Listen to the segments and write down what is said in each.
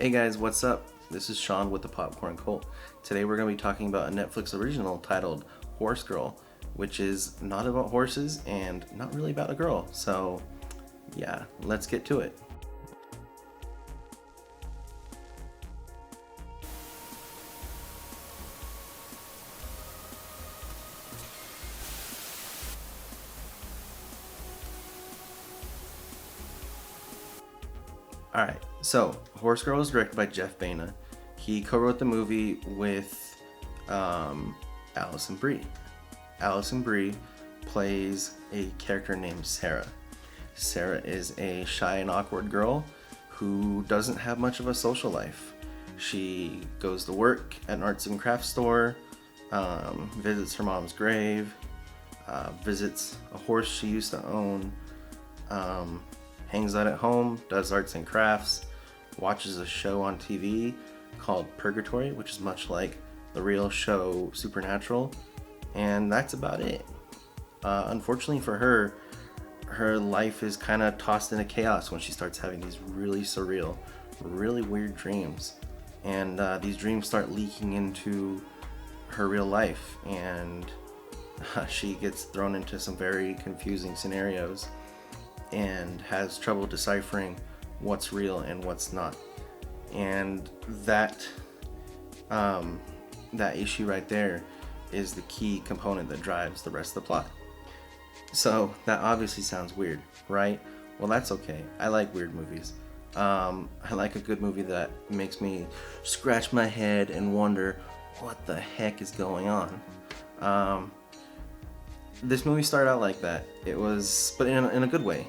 Hey guys, what's up? This is Sean with the Popcorn Cult. Today we're going to be talking about a Netflix original titled Horse Girl, which is not about horses and not really about a girl. So, yeah, let's get to it. Alright, so Horse Girl is directed by Jeff Baena. He co-wrote the movie with Alison Brie. Alison Brie plays a character named Sarah. Sarah is a shy and awkward girl who doesn't have much of a social life. She goes to work at an arts and crafts store, visits her mom's grave, visits a horse she used to own, hangs out at home, does arts and crafts, watches a show on TV called Purgatory, which is much like the real show Supernatural, and that's about it. Unfortunately for her, her life is kind of tossed into chaos when she starts having these really surreal, really weird dreams. And these dreams start leaking into her real life, and she gets thrown into some very confusing scenarios and has trouble deciphering what's real and what's not. And that issue right there is the key component that drives the rest of the plot. So that obviously sounds weird, right? Well, that's okay. I like weird movies. I like a good movie that makes me scratch my head and wonder what the heck is going on. This movie started out like that. It was, but in a good way.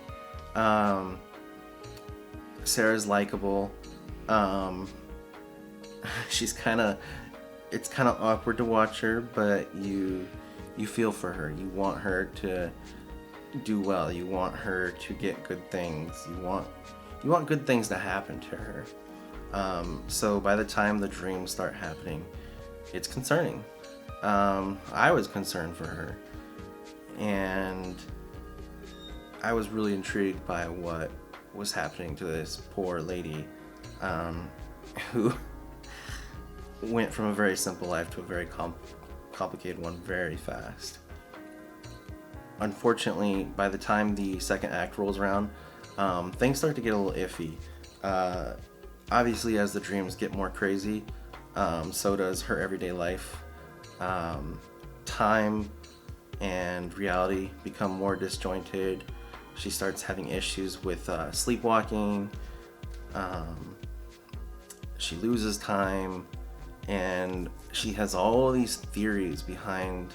Sarah's likable. She's it's kind of awkward to watch her, but you feel for her. You want her to do well. You want her to get good things. You want good things to happen to her. So by the time the dreams start happening, it's concerning. I was concerned for her, and I was really intrigued by what was happening to this poor lady, who went from a very simple life to a very complicated one very fast. Unfortunately, by the time the second act rolls around, things start to get a little iffy. Obviously, as the dreams get more crazy, so does her everyday life. Time and reality become more disjointed. She starts having issues with sleepwalking. She loses time, and she has all these theories behind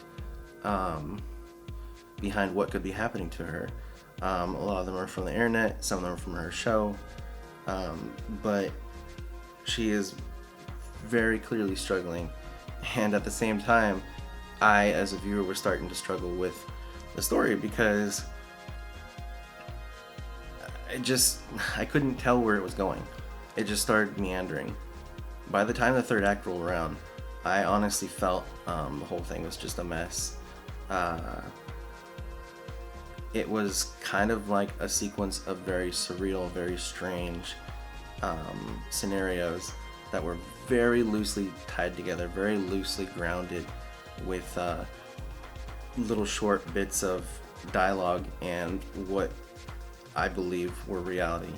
what could be happening to her. A lot of them are from the internet, some of them are from her show, but she is very clearly struggling. And at the same time, I, as a viewer, was starting to struggle with the story because I couldn't tell where it was going. It just started meandering. By the time the third act rolled around, I honestly felt the whole thing was just a mess. It was kind of like a sequence of very surreal, very strange scenarios that were very loosely tied together, very loosely grounded with little short bits of dialogue and what I believe were reality.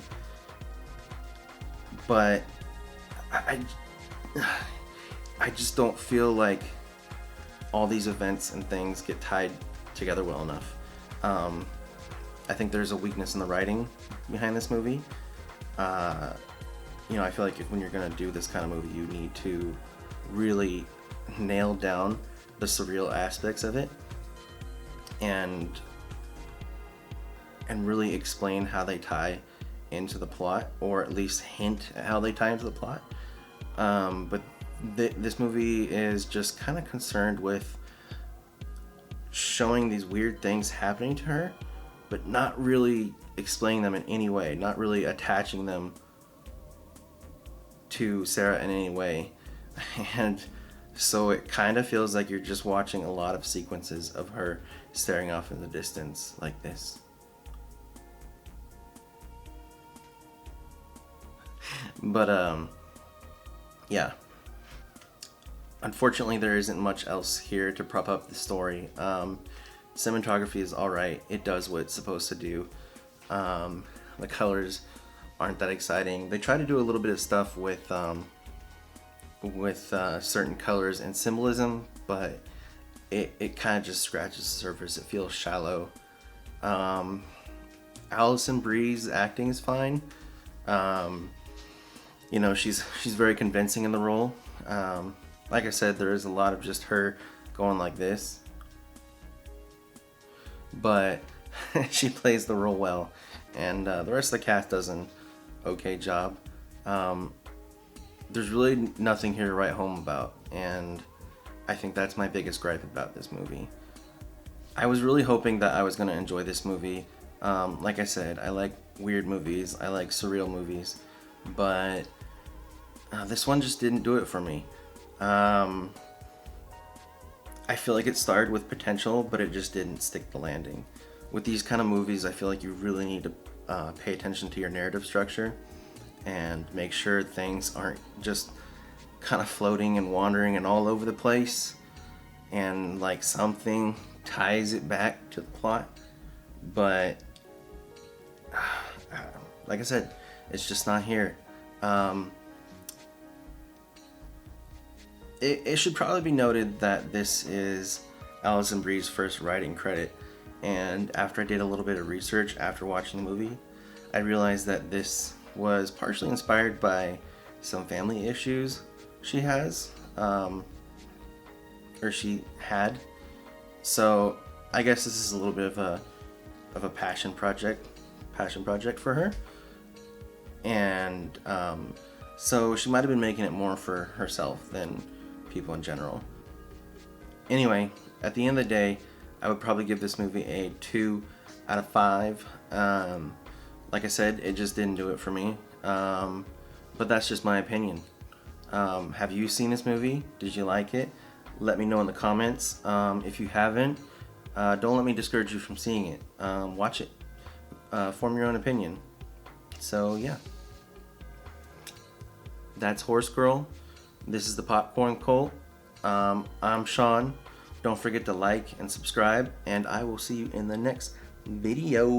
But I just don't feel like all these events and things get tied together well enough. I think there's a weakness in the writing behind this movie. I feel like when you're gonna do this kind of movie, you need to really nail down the surreal aspects of it and really explain how they tie into the plot, or at least hint at how they tie into the plot. But this movie is just kind of concerned with showing these weird things happening to her, but not really explaining them in any way, not really attaching them to Sarah in any way. And so it kind of feels like you're just watching a lot of sequences of her staring off in the distance like this. But yeah. Unfortunately, there isn't much else here to prop up the story. Cinematography is alright. It does what it's supposed to do. The colors aren't that exciting. They try to do a little bit of stuff with certain colors and symbolism, but it kind of just scratches the surface. It feels shallow. Alison Brie's acting is fine. She's very convincing in the role. Like I said, there is a lot of just her going like this, but she plays the role well, and the rest of the cast does an okay job. There's really nothing here to write home about, and I think that's my biggest gripe about this movie. I was really hoping that I was going to enjoy this movie. Like I said, I like weird movies, I like surreal movies, but this one just didn't do it for me. I feel like it started with potential, but it just didn't stick the landing. With these kind of movies, I feel like you really need to pay attention to your narrative structure and make sure things aren't just kind of floating and wandering and all over the place, and like something ties it back to the plot. But like I said, it's just not here. It should probably be noted that this is Alison Brie's first writing credit, and after I did a little bit of research after watching the movie, I realized that this was partially inspired by some family issues she has, or she had. So I guess this is a little bit of a passion project for her, and so she might have been making it more for herself than people in general. Anyway, at the end of the day, I would probably give this movie a 2 out of 5. Like I said, it just didn't do it for me. But that's just my opinion. Have you seen this movie? Did you like it? Let me know in the comments. If you haven't, don't let me discourage you from seeing it. Watch it. Form your own opinion. So, yeah. That's Horse Girl. This is the Popcorn Cult. I'm Sean. Don't forget to like and subscribe, and I will see you in the next video.